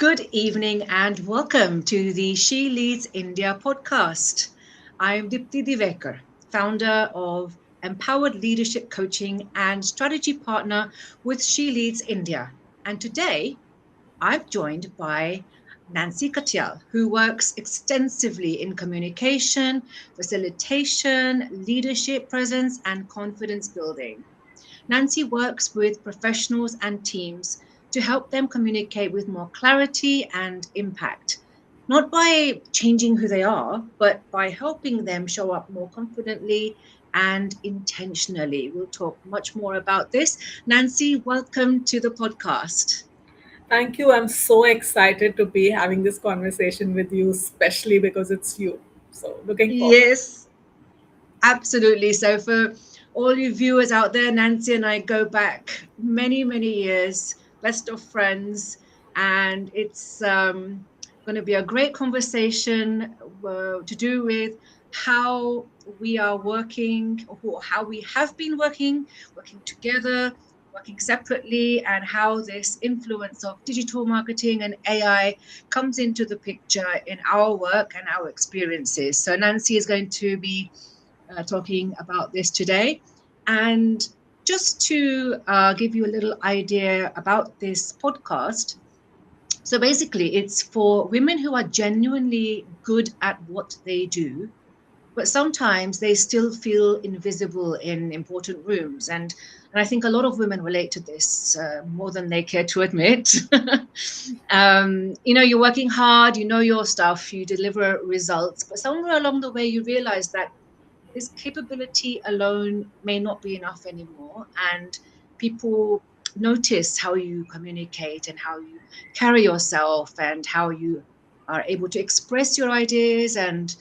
Good evening and welcome to the She Leads India podcast. I'm Dipti Divekar, founder of Empowered Leadership Coaching and strategy partner with She Leads India. And today I'm joined by Nancy Katyal, who works extensively in communication, facilitation, leadership presence, and confidence building. Nancy works with professionals and teams to help them communicate with more clarity and impact, not by changing who they are, but by helping them show up more confidently and intentionally. We'll talk much more about this. Nancy, welcome to the podcast. Thank you. I'm so excited to be having this conversation with you, especially because it's you. So, looking forward. Yes, absolutely. So, for all you viewers out there, Nancy and I go back many, many years, best of friends, and it's going to be a great conversation to do with how we are working, or how we have been working together, working separately, and how this influence of digital marketing and AI comes into the picture in our work and our experiences. So, Nancy is going to be talking about this today. And just to give you a little idea about this podcast, so basically, it's for women who are genuinely good at what they do, but sometimes they still feel invisible in important rooms. And I think a lot of women relate to this more than they care to admit. You're working hard, you know your stuff, you deliver results, but somewhere along the way, you realize that this capability alone may not be enough anymore. And people notice how you communicate and how you carry yourself and how you are able to express your ideas and,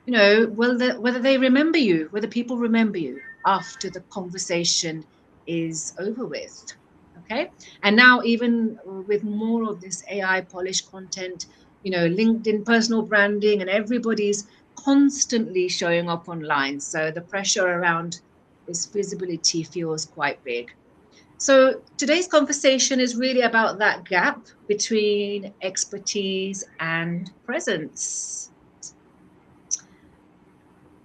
whether they remember you, whether people remember you after the conversation is over with. Okay. And now, even with more of this AI polished content, LinkedIn personal branding, and everybody's constantly showing up online. So the pressure around this visibility feels quite big. So today's conversation is really about that gap between expertise and presence.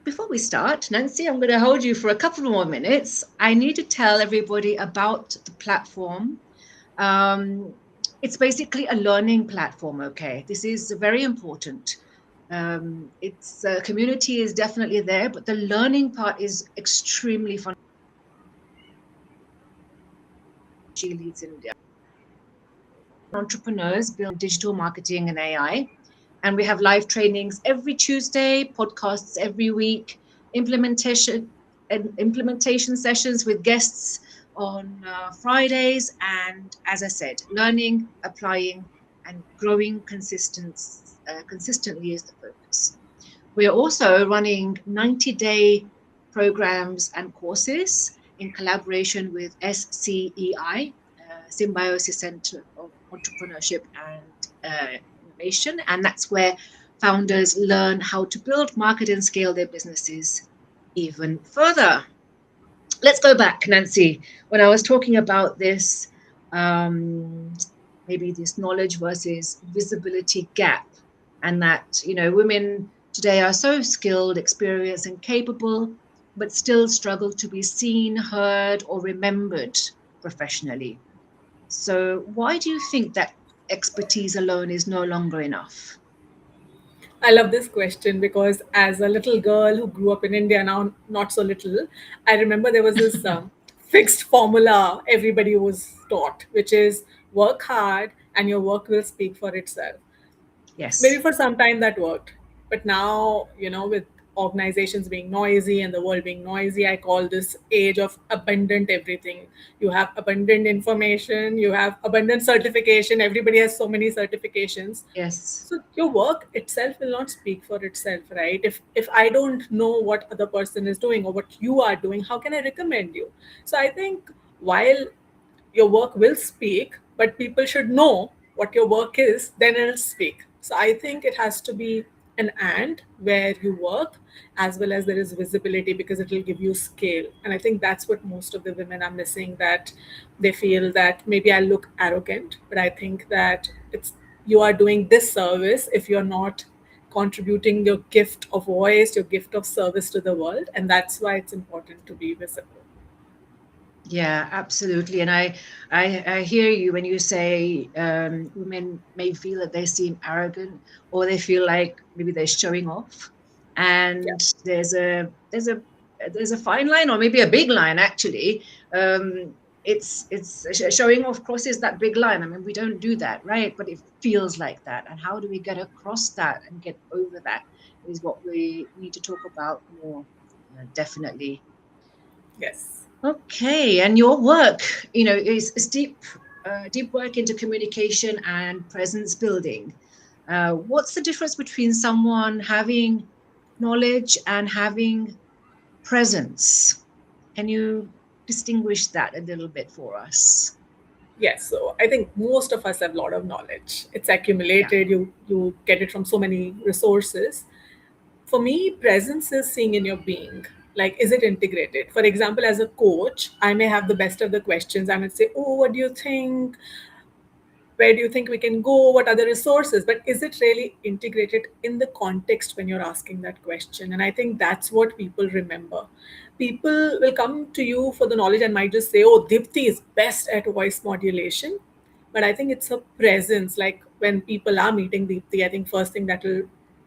Before we start, Nancy, I'm going to hold you for a couple more minutes. I need to tell everybody about the platform. It's basically a learning platform, okay? This is very important. Its community is definitely there, but the learning part is extremely fun. She leads India. Entrepreneurs build digital marketing and AI. And we have live trainings every Tuesday, podcasts every week, implementation sessions with guests on Fridays. And as I said, learning, applying, and growing consistently is the focus. We are also running 90-day programs and courses in collaboration with SCEI, Symbiosis Center of Entrepreneurship and Innovation. And that's where founders learn how to build, market, and scale their businesses even further. Let's go back, Nancy. When I was talking about this, maybe this knowledge versus visibility gap, and that, women today are so skilled, experienced, and capable, but still struggle to be seen, heard, or remembered professionally. So, why do you think that expertise alone is no longer enough? I love this question because as a little girl who grew up in India, now not so little, I remember there was this fixed formula everybody was taught, which is work hard and your work will speak for itself. Maybe Yes. for some time that worked, but now, with organizations being noisy and the world being noisy, I call this age of abundant everything. You have abundant information, you have abundant certification, everybody has so many certifications. Yes. So your work itself will not speak for itself, right? If I don't know what other person is doing or what you are doing, how can I recommend you? So I think while your work will speak, but people should know what your work is, then it'll speak. So I think it has to be an and where you work as well as there is visibility because it will give you scale. And I think that's what most of the women are missing, that they feel that maybe I look arrogant, but I think that you are doing this service if you're not contributing your gift of voice, your gift of service to the world. And that's why it's important to be visible. Yeah, absolutely. And I hear you when you say women may feel that they seem arrogant, or they feel like maybe they're showing off. Yeah. And there's a fine line, or maybe a big line actually. It's showing off crosses that big line. I mean, we don't do that, right? But it feels like that. And how do we get across that and get over that is what we need to talk about more. Definitely. Yes. Okay, and your work, is deep work into communication and presence building. What's the difference between someone having knowledge and having presence? Can you distinguish that a little bit for us? Yes, so I think most of us have a lot of knowledge. It's Yeah. accumulated. You get it from so many resources. For me, presence is seeing in your being. Like, is it integrated? For example, as a coach, I may have the best of the questions. I might say, "Oh, what do you think? Where do you think we can go? What are the resources?" But is it really integrated in the context when you're asking that question? And I think that's what people remember. People will come to you for the knowledge and might just say, "Oh, Dipti is best at voice modulation." But I think it's a presence. Like when people are meeting Dipti, I think first thing that will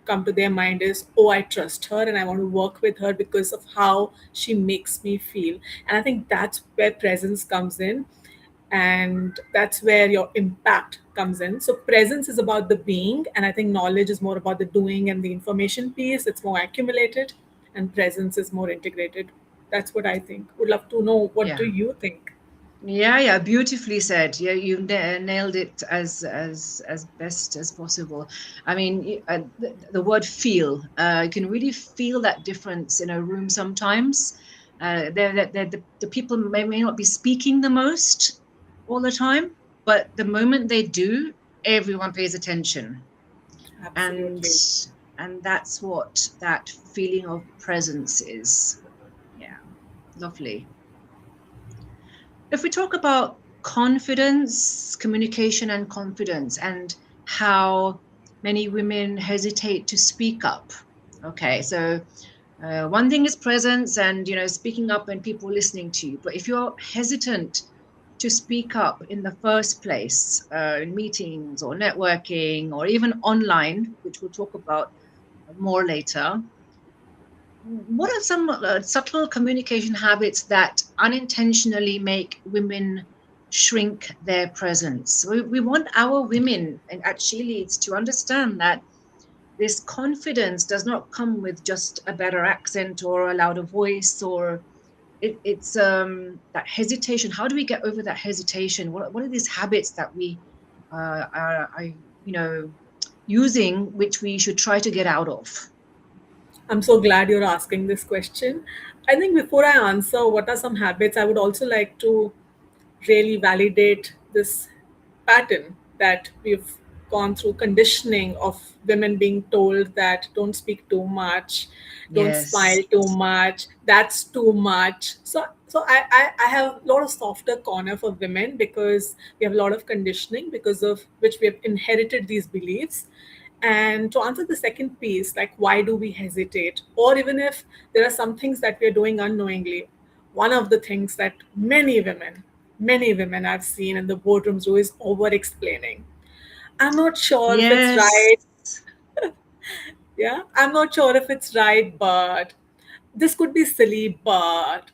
come to their mind is, "Oh, I trust her and I want to work with her because of how she makes me feel." And I think that's where presence comes in, and that's where your impact comes in. So presence is about the being, and I think knowledge is more about the doing and the information piece. It's more accumulated, and presence is more integrated. That's what I think. Would love to know, what Yeah. do you think? Yeah, beautifully said. Yeah, you nailed it as best as possible. I mean, the word feel. You can really feel that difference in a room sometimes. The people may not be speaking the most all the time, but the moment they do, everyone pays attention, and Absolutely. and that's what that feeling of presence is. Yeah, lovely. If we talk about confidence, communication, and confidence, and how many women hesitate to speak up. Okay, so one thing is presence and speaking up when people are listening to you. But if you're hesitant to speak up in the first place, in meetings or networking or even online, which we'll talk about more later, what are some subtle communication habits that unintentionally make women shrink their presence? We want our women and at SheLeads to understand that this confidence does not come with just a better accent or a louder voice, or it's that hesitation. How do we get over that hesitation? What are these habits that we are using, which we should try to get out of? I'm so glad you're asking this question. I think before I answer what are some habits, I would also like to really validate this pattern that we've gone through, conditioning of women being told that don't speak too much, don't smile Yes. too much, that's too much. So I have a lot of softer corner for women because we have a lot of conditioning because of which we have inherited these beliefs. And to answer the second piece, like why do we hesitate, or even if there are some things that we're doing unknowingly, one of the things that many women I've seen in the boardrooms do is over explaining. I'm not sure if it's Yes. right. Yeah, I'm not sure if it's right, but this could be silly, but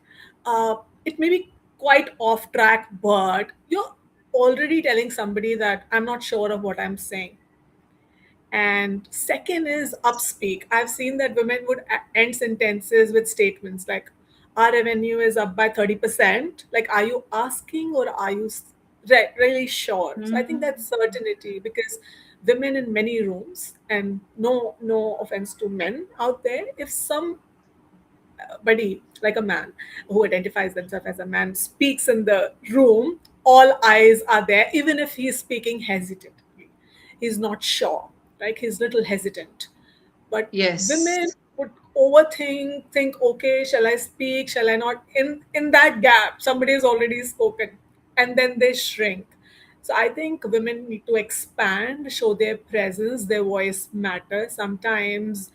it may be quite off track, but you're already telling somebody that I'm not sure of what I'm saying. And second is upspeak. I've seen that women would end sentences with statements like, "Our revenue is up by 30%." Like, are you asking or are you really sure? So I think Mhm. that's certainty because women in many rooms, and no offense to men out there, if some buddy, like a man who identifies themselves as a man, speaks in the room, all eyes are there, even if he's speaking hesitantly. He's not sure, like he's little hesitant. But Yes. women would overthink, think, okay, shall I speak? Shall I not? In that gap, somebody has already spoken, and then they shrink. So I think women need to expand, show their presence, their voice matters. Sometimes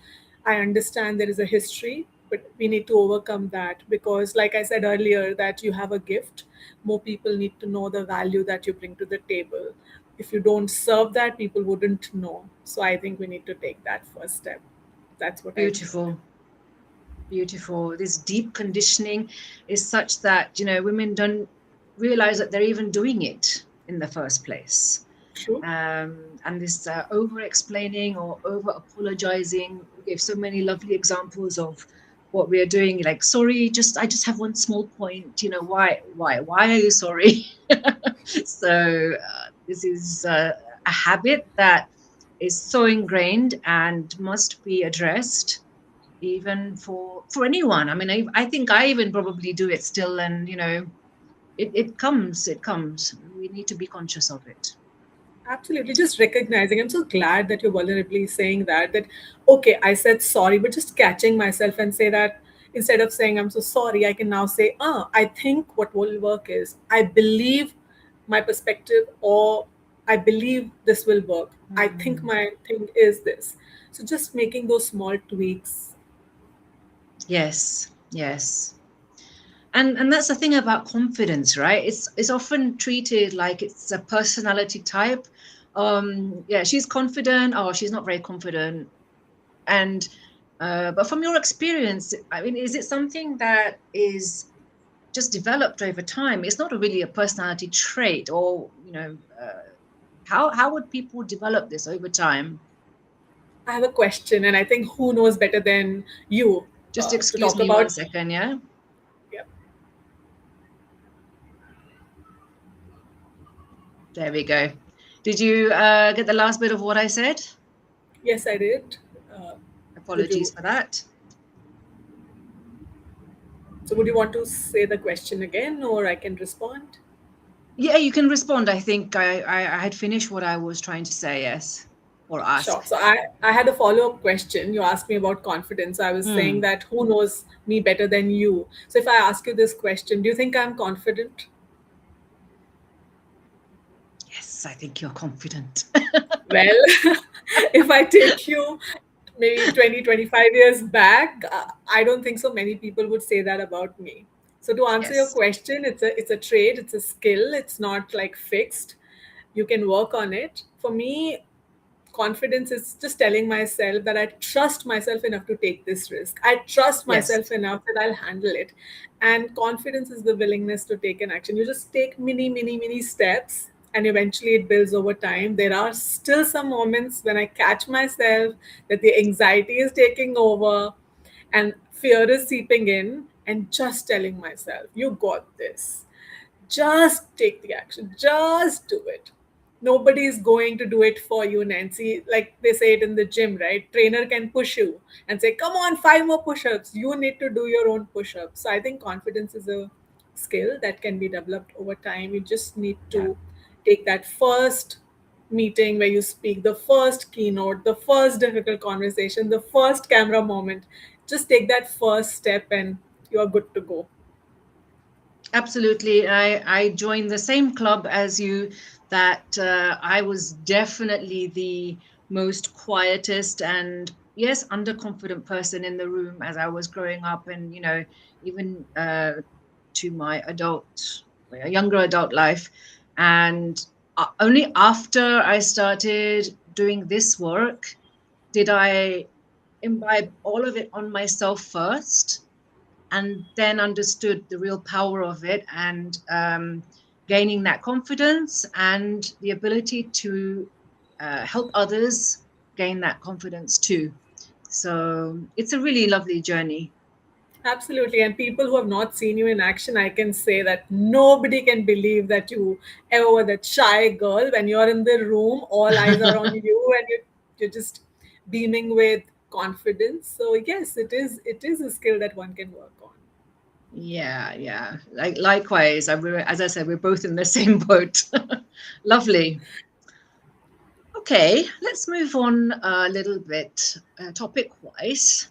I understand there is a history, but we need to overcome that because, like I said earlier, that you have a gift. More people need to know the value that you bring to the table. If you don't serve that, people wouldn't know. So I think we need to take that first step. That's what I think. Beautiful. Beautiful. This deep conditioning is such that, women don't realize that they're even doing it in the first place. True. And this over explaining or over apologizing. We gave so many lovely examples of what we are doing. Like, sorry, I just have one small point. Why are you sorry? So this is a habit that is so ingrained and must be addressed even for anyone. I mean, I think I even probably do it still, and it comes. We need to be conscious of it. Absolutely, just recognizing. I'm so glad that you're vulnerably saying that okay, I said sorry, but just catching myself and say that instead of saying I'm so sorry, I can now say, I think what will work is I believe my perspective, or I believe this will work. I think Mm. my thing is this. So just making those small tweaks. Yes, yes. And that's the thing about confidence, right? It's often treated like it's a personality type. Yeah, she's confident, or she's not very confident. And but from your experience, I mean, is it something that is just developed over time? It's not really a personality trait, or how would people develop this over time? I have a question, and I think who knows better than you Just to excuse talk me one about. second, yeah. Yeah. There we go. Did you get the last bit of what I said? Yes, I did. Uh, would Apologies you? for that. So, would you want to say the question again, or I can respond? Yeah, you can respond. I think I had finished what I was trying to say, yes, or Sure. ask. So, I had a follow up question. You asked me about confidence. I was saying Hmm. that who knows me better than you? So, if I ask you this question, do you think I'm confident? Yes, I think you're confident. Well, if I take you maybe 20, 25 years back, I don't think so many people would say that about me. So to answer your Yes, question, it's a trade, it's a skill, it's not like fixed. You can work on it. For me, confidence is just telling myself that I trust myself enough to take this risk. I trust yes, myself enough that I'll handle it. And confidence is the willingness to take an action. You just take mini steps, and eventually it builds over time. There are still some moments when I catch myself that the anxiety is taking over and fear is seeping in, and just telling myself, you got this. Just take the action. Just do it. Nobody is going to do it for you, Nancy. Like they say it in the gym, right? Trainer can push you and say, come on, 5 more push-ups. You need to do your own push-ups. So I think confidence is a skill that can be developed over time. You just need yeah, to take that first meeting where you speak, the first keynote, the first difficult conversation, the first camera moment. Just take that first step and you're good to go. absolutely. I joined the same club as you. That I was definitely the most quietest and, yes, underconfident person in the room as I was growing up, and even to my younger adult life. And only after I started doing this work did I imbibe all of it on myself first, and then understood the real power of it, and gaining that confidence and the ability to help others gain that confidence too. So it's a really lovely journey. Absolutely. And people who have not seen you in action, I can say that nobody can believe that you ever were that shy girl. When you're in the room, all eyes are on you and you're just beaming with confidence. So yes, it is a skill that one can work on. Yeah, yeah. Like likewise, as I said, we're both in the same boat. Lovely. Okay, let's move on a little bit, topic wise.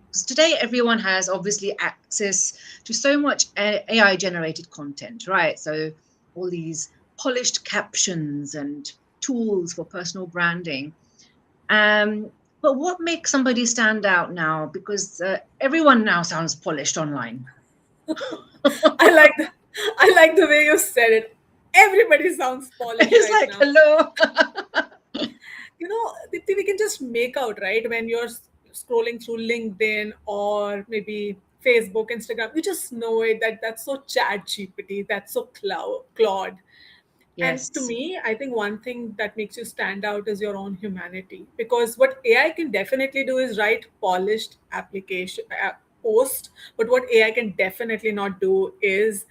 Because today, everyone has obviously access to so much AI generated content, right? So, all these polished captions and tools for personal branding. Um, but what makes somebody stand out now? Because everyone now sounds polished online. I like the I like the way you said it. Everybody sounds polished It's right like, now. hello. Dipti, we can just make out, right? When you're scrolling through LinkedIn or maybe Facebook, Instagram, you just know it that that's so chat GPT, that's so Claude. And to Yes. me, I think one thing that makes you stand out is your own humanity. Because what AI can definitely do is write polished application post, but what AI can definitely not do is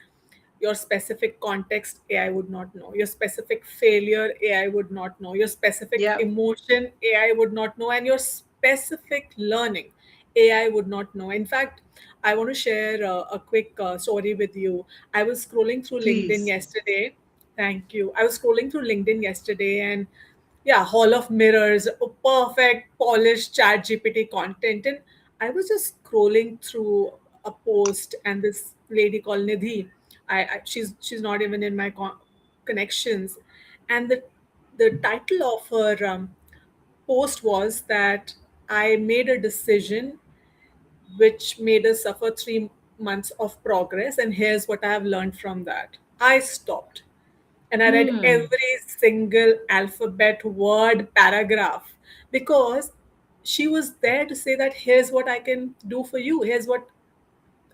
your specific context AI would not know, your specific failure AI would not know, your specific Yep. emotion AI would not know, and your specific learning AI would not know. In fact, I want to share a quick story with you. I was scrolling through LinkedIn Please. yesterday. Thank you. I was scrolling through LinkedIn yesterday, and yeah, Hall of Mirrors, perfect, polished chat GPT content. And I was just scrolling through a post, and this lady called Nidhi, she's not even in my connections. And the title of her post was that I made a decision which made us suffer 3 months of progress, and here's what I have learned from that. I stopped and I read Hmm. every single alphabet, word, paragraph, because she was there to say that here's what I can do for you, here's what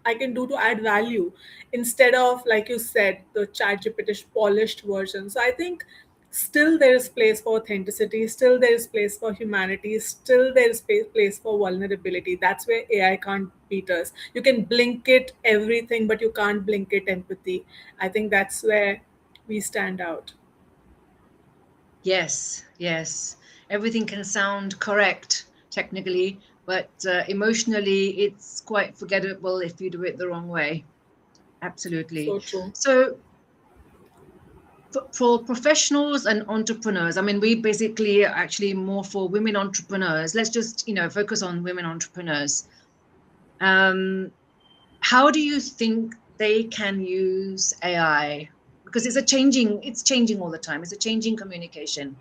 I can do to add value, instead of, like you said, the chat GPT polished version. So I think still there is place for authenticity, still there is place for humanity, still there is place for vulnerability. That's where AI can't beat us. You can blink it everything, but you can't blink it empathy. I think that's where we stand out. Yes. Yes. Everything can sound correct technically, but emotionally, it's quite forgettable if you do it the wrong way. Absolutely. So true. So, for professionals and entrepreneurs, I mean, we basically are actually more for women entrepreneurs. Let's just, focus on women entrepreneurs. Um, how do you think they can use AI? Because it's changing all the time. It's a changing communication.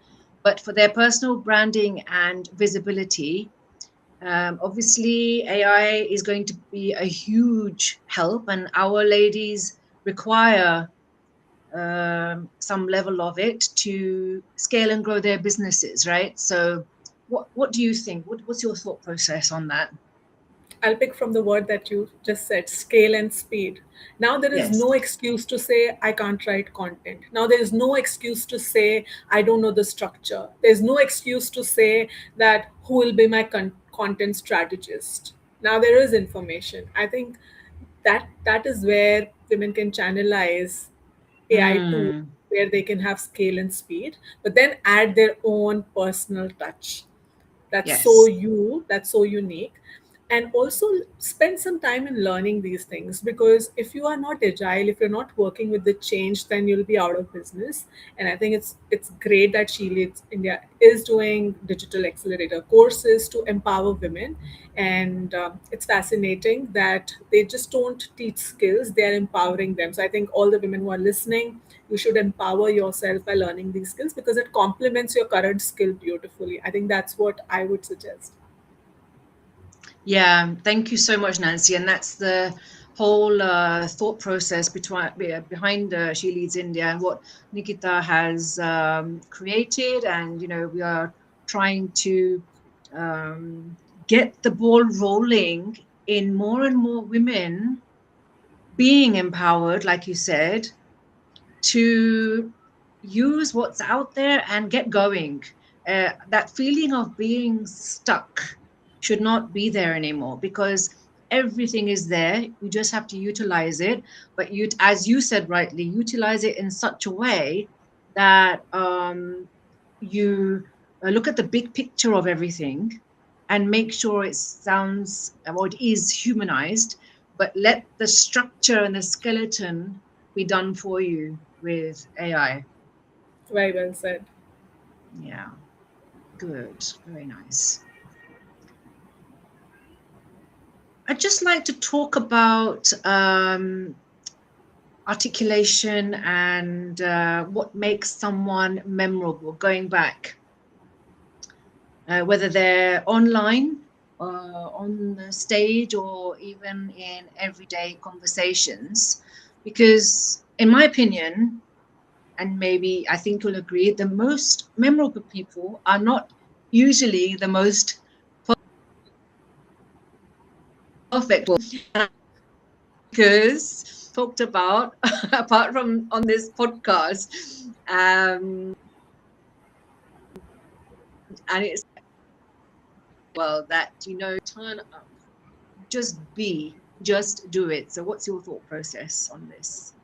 But for their personal branding and visibility, obviously AI is going to be a huge help, and our ladies require some level of it to scale and grow their businesses, right? So, what do you think? What's your thought process on that? I'll pick from the word that you just said, scale and speed. Now there is Yes. no excuse to say I can't write content. Now there is no excuse to say I don't know the structure. There's no excuse to say that who will be my content strategist. Now there is information. I think that is where women can channelize AI tools Hmm. where they can have scale and speed, but then add their own personal touch. Yes. That's so unique. And also spend some time in learning these things, because if you are not agile, if you're not working with the change, then you'll be out of business. And I think it's great that She Leads India is doing digital accelerator courses to empower women. And it's fascinating that they just don't teach skills, they are empowering them. So I think all the women who are listening, you should empower yourself by learning these skills, because it complements your current skill beautifully. I think that's what I would suggest. Yeah. Thank you so much, Nancy. And that's the whole thought process behind She Leads India, and what Nikita has created. And we are trying to um, get the ball rolling in more and more women being empowered, like you said, to use what's out there and get going. That feeling of being stuck should not be there anymore, because everything is there. You just have to utilize it. But as you said rightly, utilize it in such a way that you look at the big picture of everything and make sure it sounds or it is humanized, but let the structure and the skeleton be done for you with AI. Very well said. Yeah, good. Very nice. I'd just like to talk about articulation and what makes someone memorable going back, whether they're online, on the stage, or even in everyday conversations. Because, in my opinion, and maybe I think you'll agree, the most memorable people are not usually the most perfect people. Because talked about apart from on this podcast, and it's well that turn up, just be, just do it. So what's your thought process on this?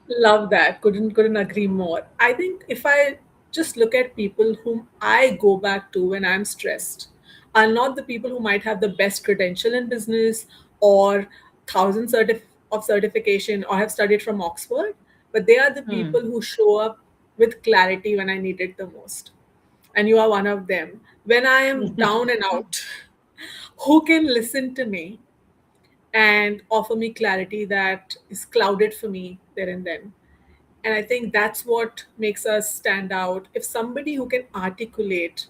Love that. Couldn't agree more. I think if I just look at people whom I go back to when I'm stressed, are not the people who might have the best credential in business or thousands of certification or have studied from Oxford, but they are the Hmm. people who show up with clarity when I need it the most. And you are one of them. When I am down and out, who can listen to me and offer me clarity that is clouded for me there and then? And I think that's what makes us stand out. If somebody who can articulate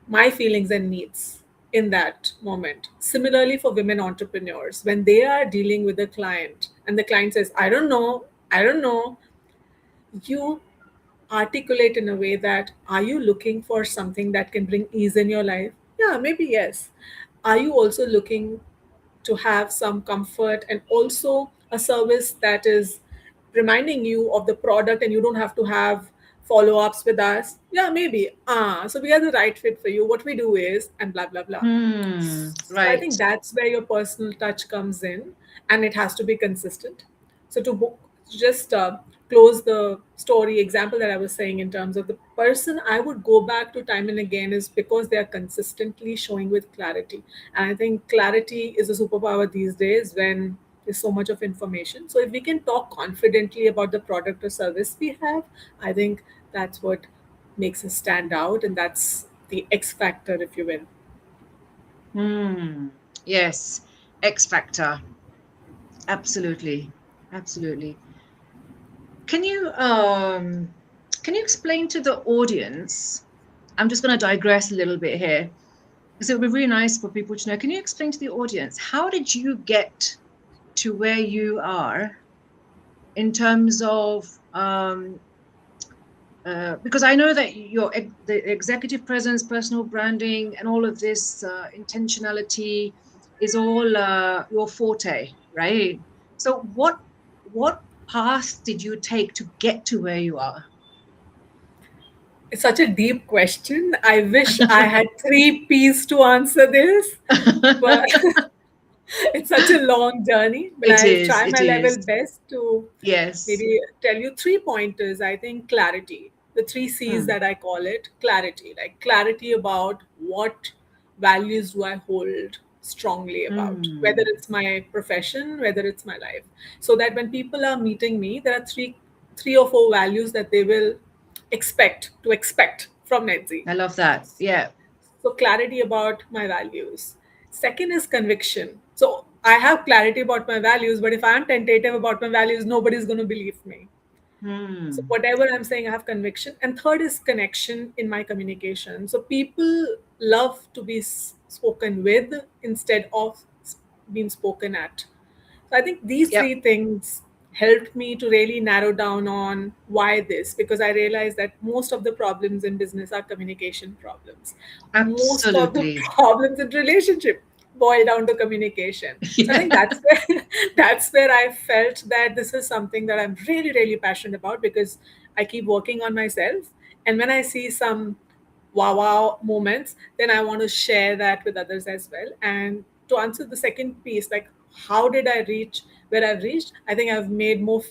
my feelings and needs in that moment. Similarly, for women entrepreneurs, when they are dealing with a client and the client says, I don't know, you articulate in a way that, are you looking for something that can bring ease in your life? Yeah, maybe yes. Are you also looking to have some comfort and also a service that is reminding you of the product and you don't have to have follow-ups with us? Yeah, maybe. So we are the right fit for you. What we do is, and blah blah blah. Hmm. So I Right. think that's where your personal touch comes in, and it has to be consistent. So to just close the story example that I was saying, in terms of the person I would go back to time and again, is because they are consistently showing with clarity. And I think clarity is a superpower these days when there's so much of information. So if we can talk confidently about the product or service we have, I think that's what makes us stand out, and that's the X factor, if you will. Hmm. Yes. X factor. Absolutely. Absolutely. Can you explain to the audience? I'm just going to digress a little bit here, because it would be really nice for people to know. Can you explain to the audience, how did you get to where you are in terms of because I know that the executive presence, personal branding, and all of this intentionality is all your forte, right? So what path did you take to get to where you are? It's such a deep question. I wish I had three P's to answer this, but it's such a long journey. But It I'll is. try It my is. level best to Yes. maybe tell you three pointers. I think clarity, the three C's Hmm. that I call it, clarity, like clarity about what values do I hold strongly about, whether Hmm. it's my profession, whether it's my life. So that when people are meeting me, there are three or four values that they will expect from Netzi. I love that. Yeah. So clarity about my values. Second is conviction. So I have clarity about my values, but if I'm tentative about my values, nobody's going to believe me. So Hmm. whatever I'm saying, I have conviction. And third is connection in my communication. So people love to be spoken with instead of being spoken at. So I think these Yep. three things helped me to really narrow down on why this, because I realized that most of the problems in business are communication problems. Most of the Absolutely. problems in relationship boil down to communication. So I think Yeah. that's where that's where I felt that this is something that I'm really, really passionate about, because I keep working on myself. And when I see some wow moments, then I want to share that with others as well. And to answer the second piece, like how did I reach where I've reached, I think I've made more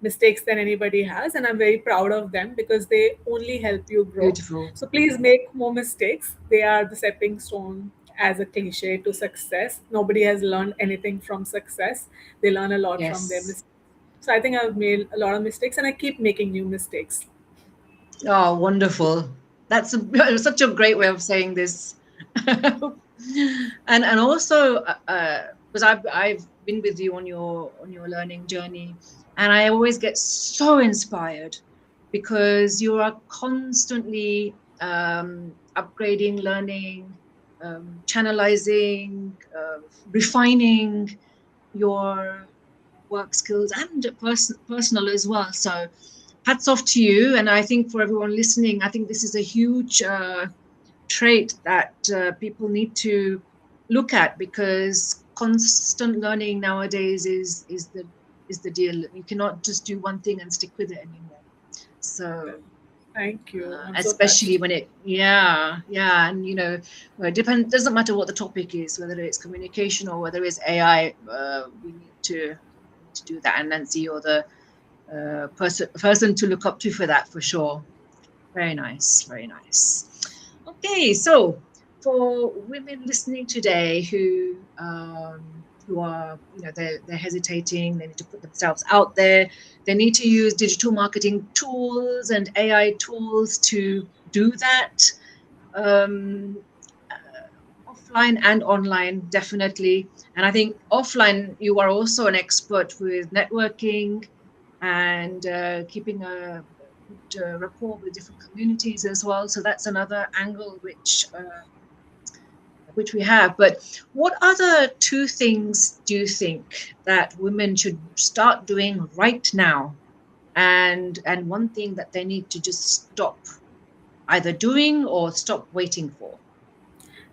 mistakes than anybody has, and I'm very proud of them because they only help you grow. Beautiful. So please make more mistakes. They are the stepping stone, as a cliche, to success. Nobody has learned anything from success, they learn a lot from their Yes. mistakes. So I think I've made a lot of mistakes and I keep making new mistakes. Oh, wonderful. That's such a great way of saying this. And also because I've been with you on your learning journey, And I always get so inspired because you are constantly upgrading, learning, channelizing, refining your work skills and personal as well. So hats off to you. And I think for everyone listening, I think this is a huge trait that people need to look at, because constant learning nowadays is the deal. You cannot just do one thing and stick with it anymore. So Thank you. I'm so especially touched. when yeah, and it doesn't matter what the topic is, whether it's communication or whether it's AI. We need to do that, and Nancy, you're the person to look up to for that, for sure. Very nice, very nice. Okay, so for women listening today who are, they're hesitating, they need to put themselves out there, they need to use digital marketing tools and AI tools to do that. Um, Offline and online, definitely. And I think offline, you are also an expert with networking and keeping a good rapport with different communities as well. So that's another angle which we have. But what other two things do you think that women should start doing right now? And one thing that they need to just stop either doing or stop waiting for?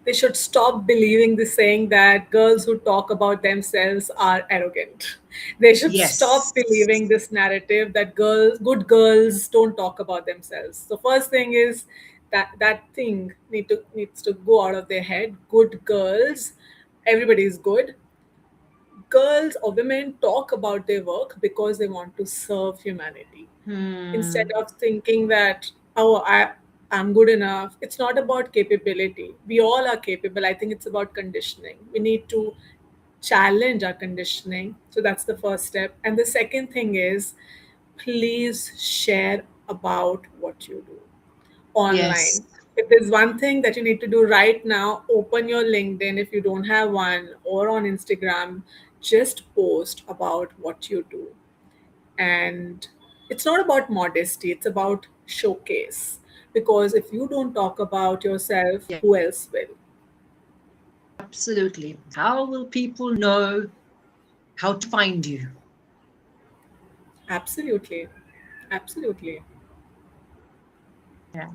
They should stop believing the saying that girls who talk about themselves are arrogant. They should stop Yes. believing this narrative that good girls don't talk about themselves. So first thing is that thing needs to go out of their head. Good girls, everybody is good. Girls or women talk about their work because they want to serve humanity, instead Hmm. of thinking that, oh, I'm good enough. It's not about capability. We all are capable. I think it's about conditioning. We need to challenge our conditioning. So that's the first step. And the second thing is, please share about what you do Yes. online. If there's one thing that you need to do right now, open your LinkedIn if you don't have one, or on Instagram, just post about what you do. And it's not about modesty, it's about showcase. Because if you don't talk about yourself, Yeah, who else will? absolutely. How will people know how to find you? Absolutely. Absolutely. Yeah.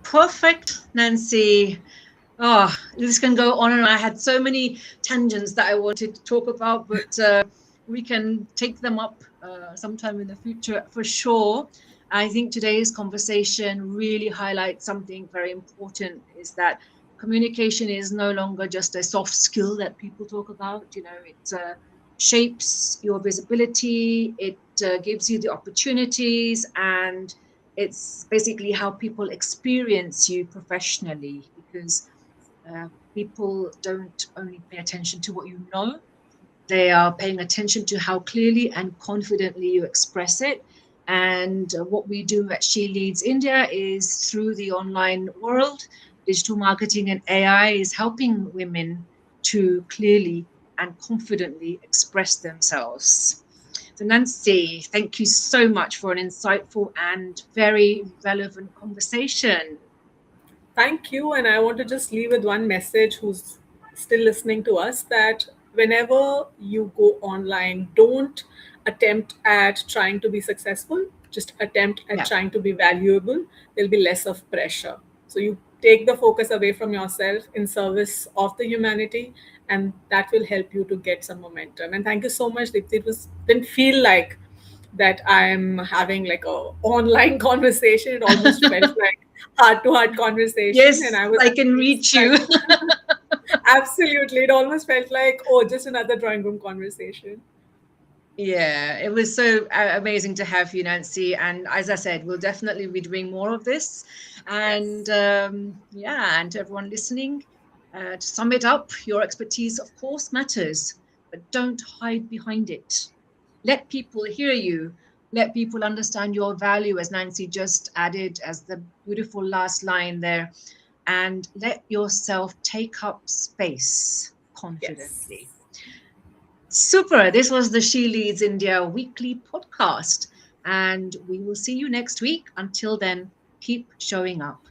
Perfect, Nancy. Oh, this can go on and on. I had so many tangents that I wanted to talk about, but we can take them up sometime in the future for sure. I think today's conversation really highlights something very important, is that communication is no longer just a soft skill that people talk about. It shapes your visibility, it gives you the opportunities, and it's basically how people experience you professionally, because uh, people don't only pay attention to what you know, they are paying attention to how clearly and confidently you express it. And what we do at She Leads India is, through the online world, digital marketing and AI is helping women to clearly and confidently express themselves. So, Nancy, thank you so much for an insightful and very relevant conversation. Thank you. And I want to just leave with one message who's still listening to us, that whenever you go online, don't attempt at trying to be successful, just attempt at Yeah. trying to be valuable. There'll be less of pressure. So you take the focus away from yourself in service of the humanity, and that will help you to get some momentum. And thank you so much, Dipti. It was didn't feel like that I'm having like a online conversation. It almost felt like heart to heart conversation, and Yes, I was I can actually reach you. struggling. Absolutely, it almost felt like, oh, just another drawing room conversation. Yeah, it was so amazing to have you, Nancy. And as I said, we'll definitely be doing more of this. And Yes, yeah, and to everyone listening, to sum it up, your expertise, of course, matters, but don't hide behind it. Let people hear you. Let people understand your value, as Nancy just added as the beautiful last line there. And let yourself take up space yes. confidently. Super. This was the She Leads India weekly podcast. And we will see you next week. Until then, keep showing up.